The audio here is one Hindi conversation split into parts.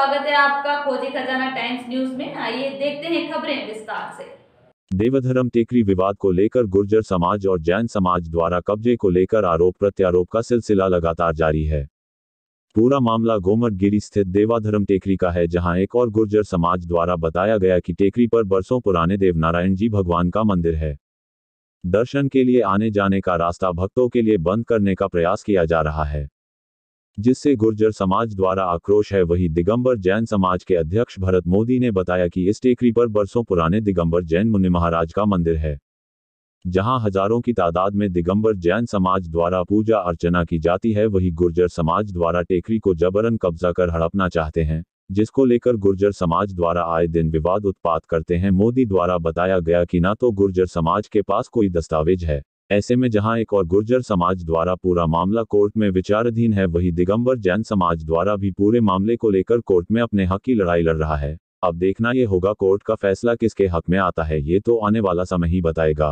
स्वागत है आपका खोजी खजाना टाइम्स न्यूज में। आइए देखते हैं खबरें विस्तार से। देवधर्म टेकरी विवाद को लेकर गुर्जर समाज और जैन समाज द्वारा कब्जे को लेकर आरोप प्रत्यारोप का सिलसिला लगातार जारी है। पूरा मामला गोमटगिरी स्थित देवाधर्म टेकरी का है, जहां एक और गुर्जर समाज द्वारा बताया गया कि टेकरी पर बरसों पुराने देवनारायण जी भगवान का मंदिर है। दर्शन के लिए आने जाने का रास्ता भक्तों के लिए बंद करने का प्रयास किया जा रहा है, जिससे गुर्जर समाज द्वारा आक्रोश है। वहीं दिगंबर जैन समाज के अध्यक्ष भरत मोदी ने बताया कि इस टेकरी पर बरसों पुराने दिगंबर जैन मुनि महाराज का मंदिर है, जहां हजारों की तादाद में दिगंबर जैन समाज द्वारा पूजा अर्चना की जाती है। वहीं गुर्जर समाज द्वारा टेकरी को जबरन कब्जा कर हड़पना चाहते हैं, जिसको लेकर गुर्जर समाज द्वारा आए दिन विवाद उत्पात करते हैं। मोदी द्वारा बताया गया कि न तो गुर्जर समाज के पास कोई दस्तावेज है, ऐसे में जहां एक और गुर्जर समाज द्वारा पूरा मामला कोर्ट में विचाराधीन है, वहीं दिगंबर जैन समाज द्वारा भी पूरे मामले को लेकर कोर्ट में अपने हक की लड़ाई लड़ रहा है। अब देखना ये होगा कोर्ट का फैसला किसके हक में आता है, ये तो आने वाला समय ही बताएगा।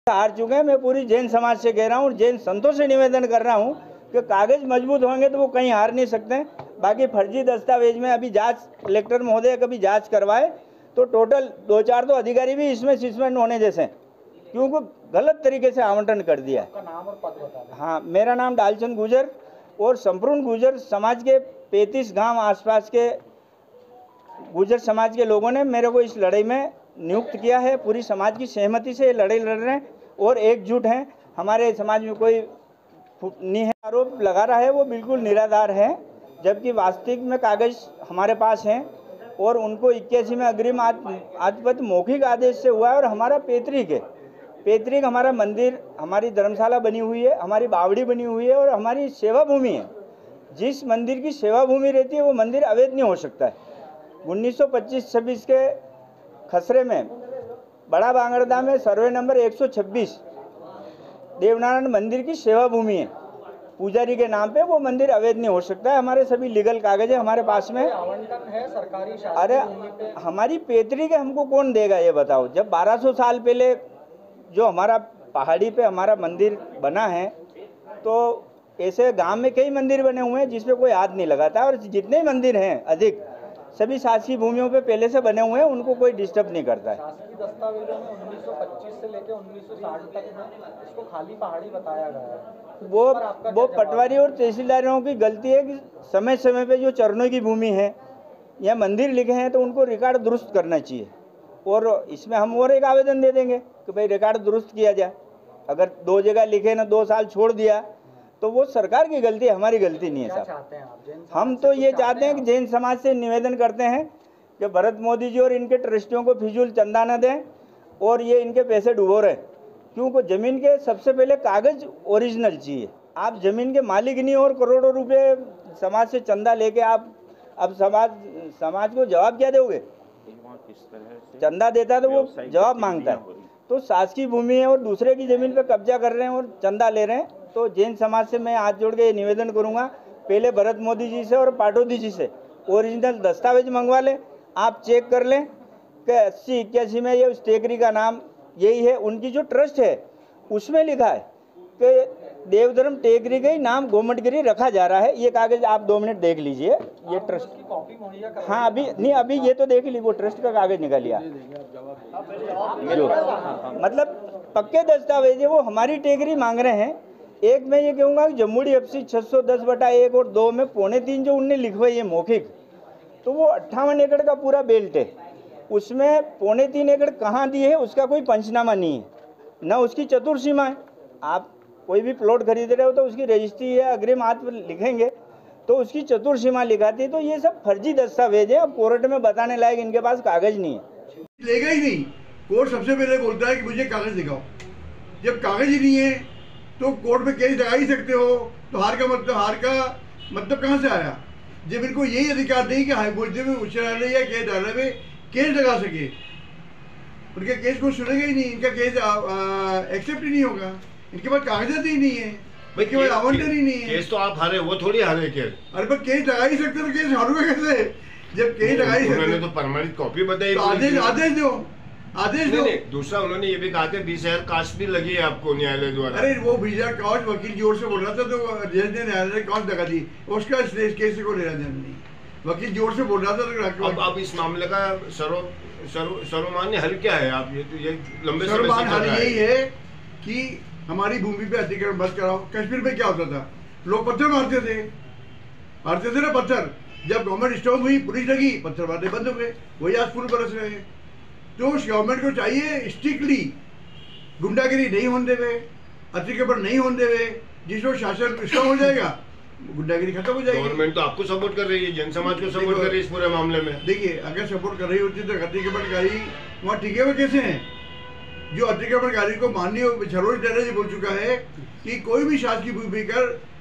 हार चुके हैं। मैं पूरी जैन समाज से कह रहा हूँ और जैन संतों से निवेदन कर रहा हूँ कि कागज मजबूत होंगे तो वो कहीं हार नहीं सकते। बाकी फर्जी दस्तावेज में अभी जांच कलेक्टर महोदय कभी जांच करवाए तो टोटल 2-4 तो अधिकारी भी इसमें सस्पेंड होने जैसे, क्योंकि गलत तरीके से आवंटन कर दिया है। नाम और पद बता दें। हाँ, मेरा नाम डालचंद गुजर और संपूर्ण गुजर समाज के 35 गांव आसपास के गुजर समाज के लोगों ने मेरे को इस लड़ाई में नियुक्त किया है। पूरी समाज की सहमति से ये लड़ाई लड़ रहे हैं और एकजुट हैं। हमारे समाज में कोई नहीं है। आरोप लगा रहा है वो बिल्कुल निराधार है, जबकि वास्तविक में कागज हमारे पास हैं और उनको 81 में अग्रिम आधिपत्य मौखिक आदेश से हुआ है। और हमारा पैतृक हमारा मंदिर, हमारी धर्मशाला बनी हुई है, हमारी बावड़ी बनी हुई है और हमारी सेवा भूमि है। जिस मंदिर की सेवा भूमि रहती है वो मंदिर अवैध नहीं हो सकता है। 1925-26 के खसरे में बड़ा बांगरदा में सर्वे नंबर 126 देवनारायण मंदिर की सेवा भूमि है, पुजारी के नाम पे वो मंदिर अवैध नहीं हो सकता है। हमारे सभी लीगल कागज है हमारे पास में। आवंटन है सरकारी। अरे हमारी पैतृक है, हमको कौन देगा ये बताओ। जब 1200 साल पहले जो हमारा पहाड़ी पे हमारा मंदिर बना है, तो ऐसे गांव में कई मंदिर बने हुए हैं जिसपे कोई हाथ नहीं लगाता। और जितने मंदिर हैं अधिक सभी शासकीय भूमियों पे पहले से बने हुए हैं, उनको कोई डिस्टर्ब नहीं करता है। शासकीय दस्तावेजों में 1925 से लेकर 1960 तक में इसको खाली पहाड़ी बताया गया है। वो पटवारी और तहसीलदारों की गलती है कि समय समय पे जो चरणों की भूमि है या मंदिर लिखे हैं तो उनको रिकॉर्ड दुरुस्त करना चाहिए। और इसमें हम और एक आवेदन दे देंगे कि भाई रिकॉर्ड दुरुस्त किया जाए। अगर 2 जगह लिखे ना 2 साल छोड़ दिया तो वो सरकार की गलती है, हमारी गलती नहीं है साहब। हम तो ये चाहते हैं कि जैन समाज से निवेदन करते हैं कि भरत मोदी जी और इनके ट्रस्टियों को फिजूल चंदा न दें और ये इनके पैसे डुबो रहे, क्योंकि ज़मीन के सबसे पहले कागज ओरिजिनल चाहिए। आप ज़मीन के मालिक नहीं और करोड़ों रुपए समाज से चंदा लेके आप अब समाज को जवाब क्या दोगे। चंदा देता है तो वो जवाब मांगता है। तो शासकीय भूमि है और दूसरे की ज़मीन पर कब्जा कर रहे हैं और चंदा ले रहे हैं। तो जैन समाज से मैं हाथ जोड़ के ये निवेदन करूंगा, पहले भरत मोदी जी से और पाटोदी जी से ओरिजिनल दस्तावेज मंगवा लें। आप चेक कर लें कि 80-81 में ये उस टेकरी का नाम यही है। उनकी जो ट्रस्ट है उसमें लिखा है कि देवधर्म टेकरी का ही नाम गोमटगिरी रखा जा रहा है। ये कागज आप 2 मिनट देख लीजिए। ये ट्रस्ट की कॉपी मुहैया करा। हाँ, अभी ये तो देख ली, वो ट्रस्ट का कागज निकालिए जो मतलब पक्के दस्तावेज है वो हमारी टेकरी मांग रहे हैं। एक मैं ये कहूँगा कि जम्मूड़ी एफसी 610/1 और 2 में 3.25 जो उनने लिखवाई है मौखिक, तो वो 58 एकड़ का पूरा बेल्ट है। उसमें 3.25 एकड़ कहाँ दी है उसका कोई पंचनामा नहीं है, न उसकी चतुर्सीमा है। आप कोई भी प्लॉट खरीद रहे हो तो उसकी रजिस्ट्री है, अग्रिम हाथ पर लिखेंगे तो उसकी चतुर्सीमा लिखाती है। तो ये सब फर्जी दस्तावेज है। अब कोर्ट में बताने लायक इनके पास कागज नहीं है। लेगा ही नहीं। कोर्ट सबसे पहले बोलता है कि मुझे कागज दिखाओ। जब कागज ही नहीं है तो कोर्ट में केस लगा ही सकते हो। तो हार का मतलब कहाँ से आया। जब इनको यही अधिकार नहीं कि हाईकोर्ट में, उच्च न्यायालय या केस न्यायालय में केस लगा सके, उनके केस को सुनेगा ही नहीं, इनका केस एक्सेप्ट ही नहीं होगा। इनके पास कागजात ही नहीं है, इनके पास आवंटन ही नहीं है। केस तो आप हारे, वो थोड़ी हारे केस। अरे पर केस लगा ही सकते तो केस हारूंगा कैसे। जब केस लगा ही सकते तो परमानेंट कॉपी बताई, आदेश दो। आदेश दो। दूसरा उन्होंने ये भी कहा कि 20,000 कास्ट भी लगी है आपको न्यायालय द्वारा। अरे वो 20,000 कास्ट वकील जोर से बोल रहा था तो जज ने न्यायालय ने कास्ट लगा दी, उसका इस केस को लेना देना नहीं, वकील जोर से बोल रहा था। तो अब इस मामले का सर्वमान्य हल क्या है? आप ये लंबे सर्वमान्य हल यही है कि हमारी भूमि पे अतिक्रमण बंद कराओ। कश्मीर में क्या होता था, लोग पत्थर मारते थे ना पत्थर। जब गवर्नमेंट स्ट्रांग हुई, पुलिस लगी, पत्थर मारने बंद हो गए। वही आज फूल बरस रहे हैं। तो उस गवर्नमेंट को चाहिए स्ट्रिक्टली गुंडागिरी नहीं होने देवे, अतिक्रमण नहीं होने देवे। जिसको शासन स्ट्रांग हो जाएगा, गुंडागिरी खत्म हो जाएगी। गवर्नमेंट तो आपको सपोर्ट कर रही है, जन समाज को सपोर्ट कर रही है इस पूरे मामले में। देखिए, अगर सपोर्ट कर रही होती तो अतिक्रमणकारी वहाँ टिके हुए कैसे हैं? जो अतिक्रमणकारी को माननीय सरोज न्यायालय जी बोल चुका है कि कोई भी शासकीय भूमि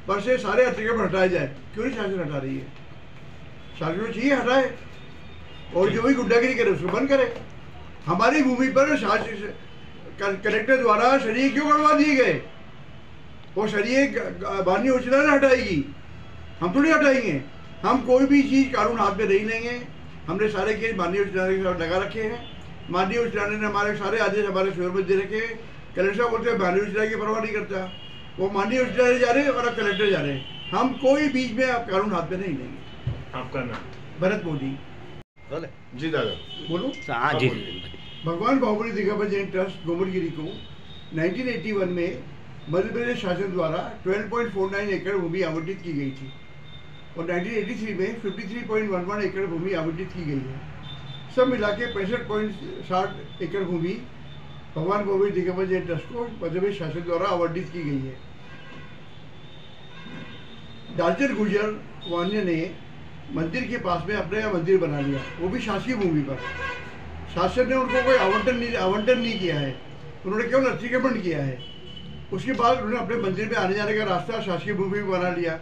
पर से सारे अतिक्रमण हटाए जाए। क्यों नहीं शासन हटा रही है? शासन को चाहिए हटाए, और जो भी गुंडागिरी करे उसको बंद करे। हमारी भूमि पर कलेक्टर द्वारा शरीय क्यों गड़वा दिए गए? वो शरीय माननीय उच्च न्यायालय हटाएगी, हम थोड़ी हटाएंगे। हम कोई भी चीज़ कानून हाथ में नहीं लेंगे। हमने सारे केस माननीय उच्च न्यायालय के साथ लगा रखे हैं। माननीय उच्च न्यायालय ने हमारे सारे आदेश हमारे फेवर में दे रखे हैं। कलेक्टर साहब बोलते हैं माननीय उच्च न्यायालय की परवाह नहीं करता, वो माननीय उच्च न्यायालय जा रहे हैं और अब कलेक्टर जा रहे हैं। हम कोई बीच में अब कानून हाथ में नहीं लेंगे। आपका नाम? भरत मोदी। जी दादा बोलो। हाँ जी। भगवान बाहुबली दिगंबर जैन ट्रस्ट गोमरगिरी को 1981 में मध्य प्रदेश शासन द्वारा 12.49 एकड़ भूमि आवंटित की गई थी और 1983 में 53.11 एकड़ भूमि आवंटित की गई है। सब मिला के 65.60 एकड़ भूमि भगवान बाहुबली दिगंबर जैन ट्रस्ट को मध्य प्रदेश शासन द्वारा आवंटित की गई है। डालचंद गुर्जर वान्य ने मंदिर के पास में अपने यहाँ मंदिर बना लिया, वो भी शासकीय भूमि पर। शासन ने उनको कोई आवंटन नहीं किया है, उन्होंने केवल अतिक्रमण किया है। उसके बाद उन्होंने अपने मंदिर में आने जाने का रास्ता शासकीय भूमि में बना लिया।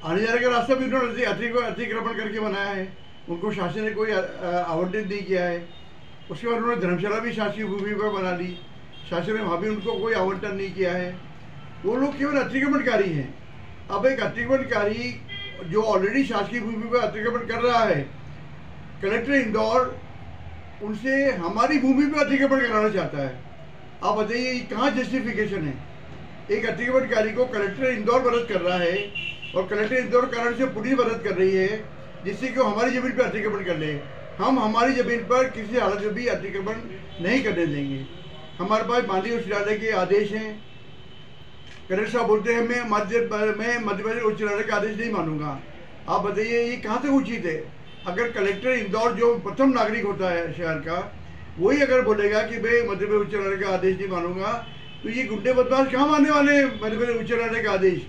आने जाने का रास्ता भी उन्होंने अतिक्रमण करके बनाया है, उनको शासन ने कोई आवंटन नहीं किया है। उसके बाद उन्होंने धर्मशाला भी शासकीय भूमि पर बना ली, शासन ने वहाँ भी उनको कोई आवंटन नहीं किया है। वो लोग केवल अतिक्रमणकारी हैं। अब एक अतिक्रमणकारी जो ऑलरेडी शासकीय भूमि पर अतिक्रमण कर रहा है, कलेक्टर इंदौर उनसे हमारी भूमि पर अतिक्रमण कराना चाहता है। आप बताइए कहाँ जस्टिफिकेशन है? एक अतिक्रमणकारी को कलेक्टर इंदौर मदद कर रहा है और कलेक्टर इंदौर कारण से पुलिस मदद कर रही है जिससे कि हमारी जमीन पर अतिक्रमण कर ले। हम हमारी जमीन पर किसी हालत में भी अतिक्रमण नहीं करने देंगे। हमारे पास माननीय उच्च न्यायालय के आदेश हैं। कलेक्टर साहब बोलते हैं मैं मध्य प्रदेश उच्च न्यायालय का आदेश नहीं मानूंगा। आप बताइए ये कहाँ तक उचित है? अगर कलेक्टर इंदौर जो प्रथम नागरिक होता है शहर का, वही अगर बोलेगा कि मैं मध्य प्रदेश उच्च न्यायालय का आदेश नहीं मानूंगा, तो ये गुंडे बदमाश कहाँ मानने वाले हैं मध्य प्रदेश उच्च न्यायालय का आदेश?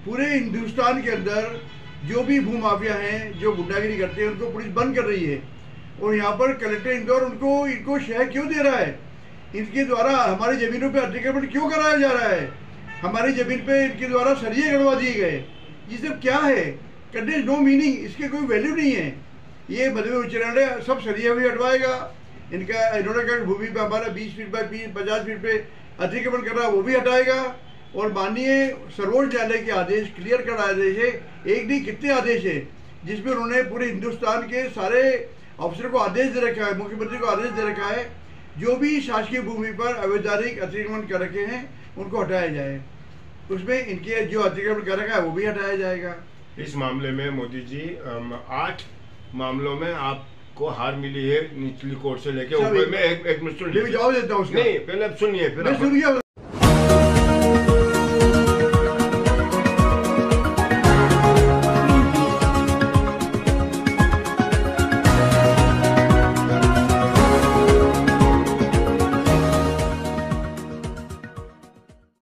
पूरे हिंदुस्तान के अंदर जो भी भूमाफिया हैं, जो गुंडागिरी करते हैं, उनको पुलिस बंद कर रही है। और यहाँ पर कलेक्टर इंदौर इनको शहर क्यों दे रहा है? इनके द्वारा हमारी ज़मीनों पर अतिक्रमण क्यों कराया जा रहा है? हमारी ज़मीन पे इनके द्वारा सरिये गड़वा दिए गए। ये सब क्या है? कंटेंट नो मीनिंग, इसके कोई वैल्यू नहीं है। ये मध्य प्रदेश उच्च न्यायालय सब सरिये भी हटवाएगा। इन्होंने कहा भूमि पे हमारा 20 फीट बाय 50 फीट पे अतिक्रमण कर रहा है, वो भी हटाएगा। और माननीय सर्वोच्च न्यायालय के आदेश, क्लियर कट आदेश है, एक नहीं कितने आदेश है, जिसमें उन्होंने पूरे हिंदुस्तान के सारे अफसरों को आदेश दे रखा है, मुख्यमंत्री को आदेश दे रखा है, जो भी शासकीय भूमि पर अवैधानिक अतिक्रमण कर रखे हैं उनको हटाया जाए। उसमें इनके जो अतिक्रमण कर रखा है वो भी हटाया जाएगा। इस मामले में मोदी जी 8 मामलों में आपको हार मिली है निचली कोर्ट से लेके ऊपर में। एक मिनट सुनिए, जवाब देता हूँ। नहीं, पहले अब सुनिए, फिर सुनिए।